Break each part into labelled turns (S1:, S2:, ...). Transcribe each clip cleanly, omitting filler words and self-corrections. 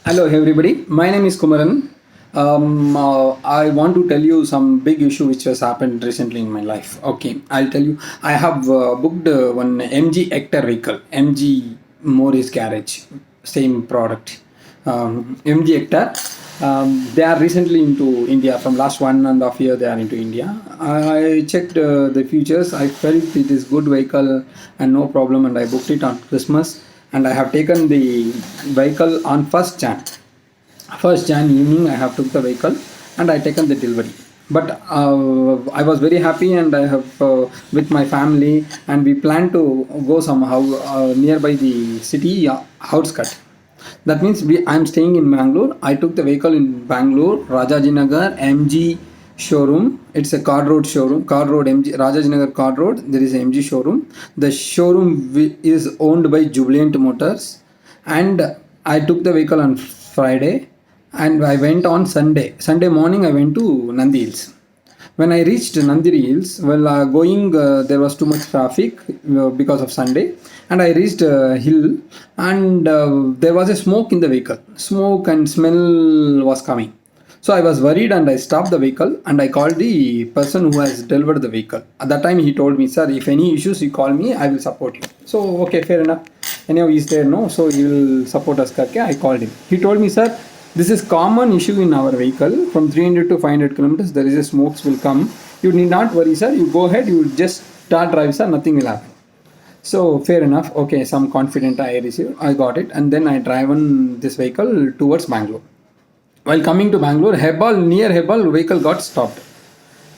S1: Hello, everybody. My name is Kumaran. I want to tell you some big issue which has happened recently in my life. Okay, I'll tell you. I have booked one MG Hector vehicle, MG Morris Garage, same product. MG Hector. They are recently into India. From last 1.5 year, they are into India. I checked the features. I felt it is good vehicle and no problem, and I booked it on Christmas. And I have taken the vehicle on first Jan evening. I have took the vehicle and I taken the delivery. But I was very happy, and I have with my family, and we plan to go somehow nearby the city outskirt. That means I'm staying in Bangalore. I took the vehicle in Bangalore, Rajajinagar MG showroom. It's a Card Road showroom. Card Road MG Rajajinagar Card Road. There is a MG showroom. The showroom is owned by Jubilant Motors, and I took the vehicle on Friday, and I went on Sunday. Sunday morning I went to Nandi Hills. When I reached Nandiri Hills, there was too much traffic because of Sunday, and I reached hill, and there was a smoke in the vehicle. Smoke and smell was coming. So I was worried, and I stopped the vehicle, and I called the person who has delivered the vehicle. At that time, he told me, "Sir, if any issues, you call me. I will support you." So okay, fair enough. Anyhow, he's there, no, so he will support us. Karke, I called him. He told me, "Sir, this is common issue in our vehicle. From 300 to 500 kilometers, there is a smokes will come. You need not worry, sir. You go ahead. You just start drive, sir. Nothing will happen." So fair enough. Okay, some confident I received. I got it, and then I driven this vehicle towards Bangalore. While coming to Bangalore, near Hebbal, vehicle got stopped.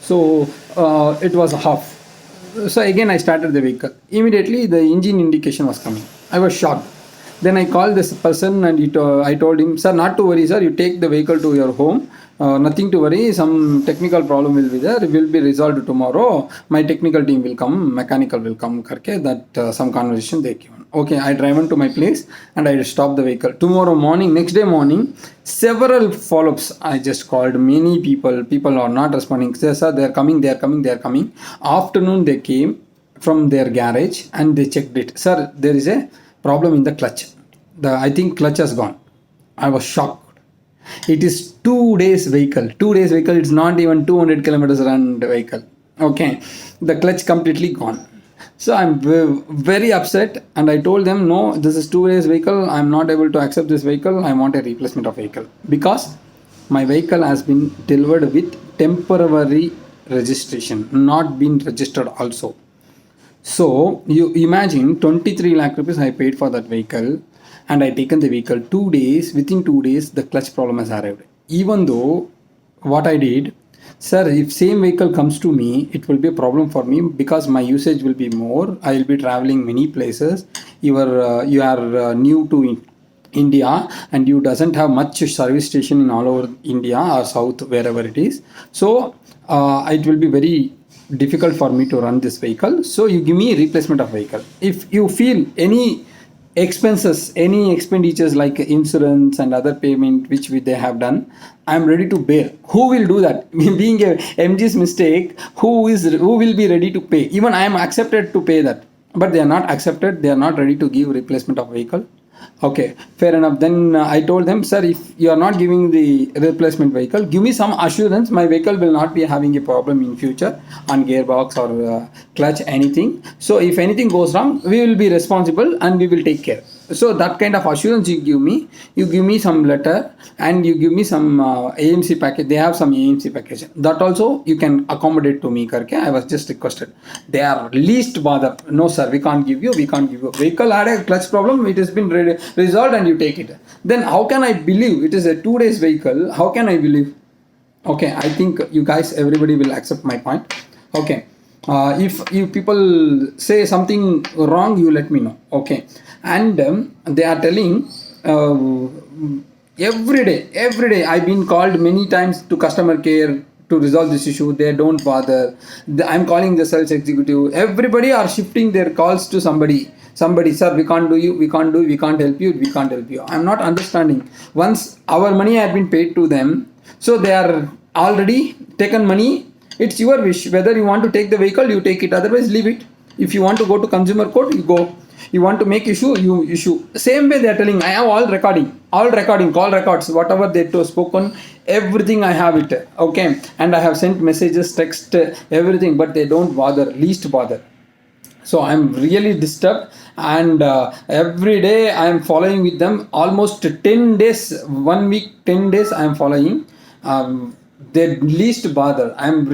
S1: So it was half. So again, I started the vehicle. Immediately, the engine indication was coming. I was shocked. Then I called this person, and I told him, "Sir, not to worry, sir. You take the vehicle to your home. Nothing to worry. Some technical problem will be there. It will be resolved tomorrow. My technical team will come. Mechanical will come." Karke, that some conversation they given. Okay, I driven to my place, and I stopped the vehicle. Tomorrow morning, next day morning, several follow-ups. I just called many people. People are not responding. Sir, they are coming. They are coming. They are coming. Afternoon, they came from their garage, and they checked it. "Sir, there is a problem in the clutch. I think clutch has gone." I was shocked. It is 2 days vehicle. 2 days vehicle. It's not even 200 kilometers run vehicle. Okay, the clutch completely gone. So I'm very upset, and I told them, "No, this is 2 days vehicle. I'm not able to accept this vehicle. I want a replacement of vehicle, because my vehicle has been delivered with temporary registration, not been registered also." So you imagine 23 lakh rupees I paid for that vehicle, and I taken the vehicle 2 days. Within 2 days, the clutch problem has arrived. Even though what I did, "Sir, if same vehicle comes to me, it will be a problem for me, because my usage will be more. I will be traveling many places. You are new to India, and you doesn't have much service station in all over India or South, wherever it is. So it will be very difficult for me to run this vehicle. So you give me a replacement of vehicle. If you feel any expenses, any expenditures like insurance and other payment which they have done, I am ready to bear." Who will do that? Being a MG's mistake, who will be ready to pay? Even I am accepted to pay that, but they are not accepted. They are not ready to give replacement of vehicle. Okay, fair enough. Then I told them, "Sir, if you are not giving the replacement vehicle, give me some assurance my vehicle will not be having a problem in future on gearbox or clutch, anything. So if anything goes wrong, we will be responsible and we will take care." So that kind of assurance you give me. You give me some letter, and you give me some AMC package. They have some AMC package. That also you can accommodate to me, Karke. I was just requested. They are least bother. "No, sir, we can't give you. We can't give you. Vehicle had a clutch problem. It has been resolved, and you take it." Then how can I believe it is a 2 days vehicle? How can I believe? Okay, I think you guys, everybody will accept my point. Okay, if you people say something wrong, you let me know. Okay, and they are telling every day I've been called many times to customer care to resolve this issue. They don't bother. I'm calling the sales executive. Everybody are shifting their calls to somebody. "Sir, we can't do you, we can't do, we can't help you, we can't help you." I'm not understanding. Once our money had been paid to them, so they are already taken money. It's your wish whether you want to take the vehicle, you take it. Otherwise, leave it. If you want to go to consumer court, you go. You want to make issue, you issue. Same way they are telling, I have all recording, call records, whatever they to spoken, everything I have it. Okay, and I have sent messages, text, everything, but they don't bother, least bother. So I'm really disturbed, and every day I am following with them almost 10 days, 1 week, 10 days I am following. They least bother. I'm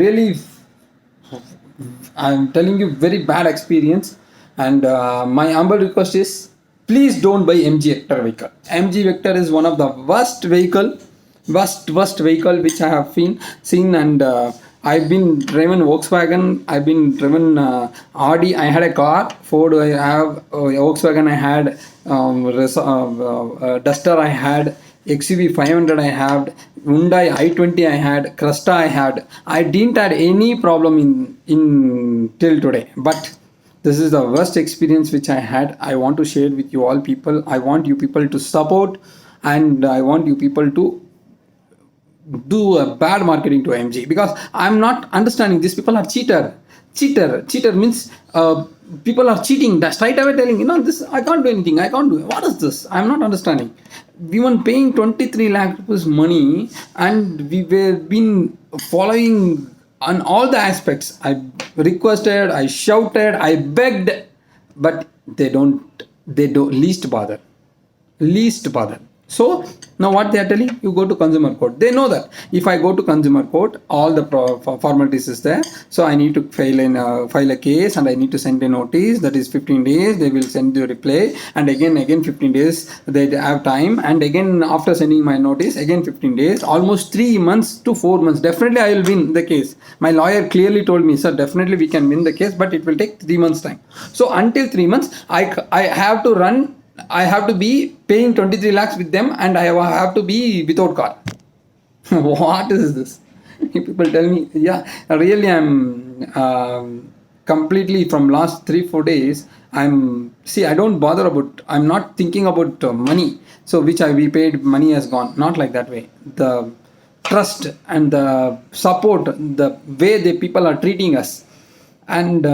S1: telling you, very bad experience. And my humble request is, please don't buy MG Hector vehicle. MG Vector is one of the worst vehicle, worst vehicle which I have seen. And I've been driven Volkswagen. I've been driven Audi. I had a car Ford. I have Volkswagen. I had Duster. I had XUV 500. I had Hyundai i20. I had Cresta. I had. I didn't had any problem in till today. But this is the worst experience which I had. I want to share with you all people. I want you people to support, and I want you people to do a bad marketing to MG, because I'm not understanding. These people are cheater means people are cheating. That's right away telling, this I can't do anything, I can't do it. What is this? I'm not understanding. We were paying 23 lakh rupees money, and we were been following on all the aspects. I requested, I shouted, I begged, but they don't least bother. So now what they are telling, you go to consumer court. They know that if I go to consumer court, all the formalities is there. So I need to file a case, and I need to send a notice. That is 15 days. They will send the reply, and again 15 days they have time, and again after sending my notice, again 15 days, almost 3 months to 4 months. Definitely I will win the case. My lawyer clearly told me, sir, definitely we can win the case, but it will take 3 months time. So until 3 months, I have to run. I have to be paying 23 lakhs with them, and I have to be without car. What is this? People tell me, yeah, really I'm completely from last 3-4 days. I don't bother about, I'm not thinking about money. So we paid, money has gone. Not like that way. The trust and the support, the way the people are treating us, and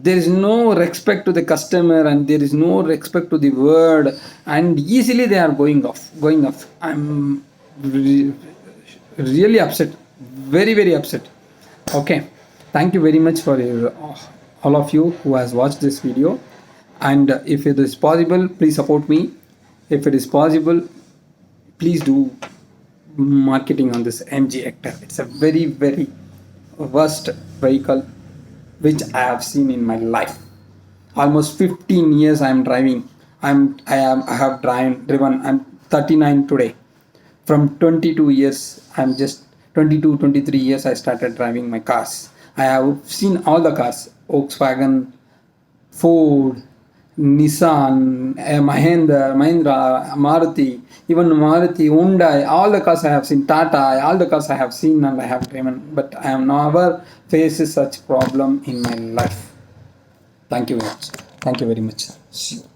S1: there is no respect to the customer, and there is no respect to the word, and easily they are going off. I'm really upset, very upset. Okay, thank you very much for all of you who has watched this video, and if it is possible, please support me. If it is possible, please do marketing on this MG Hector. It's a very worst vehicle which I have seen in my life. Almost 15 years I am driving. I have driven. I'm 39 today. From 22 years, I'm just 22, 23 years I started driving my cars. I have seen all the cars: Volkswagen, Ford, Nissan, Mahindra, Maruti, even Maruti, Hyundai, all the cars I have seen, Tata, all the cars I have seen and I have driven, but I have never faced such problem in my life. Thank you very much. Thank you very much. See you.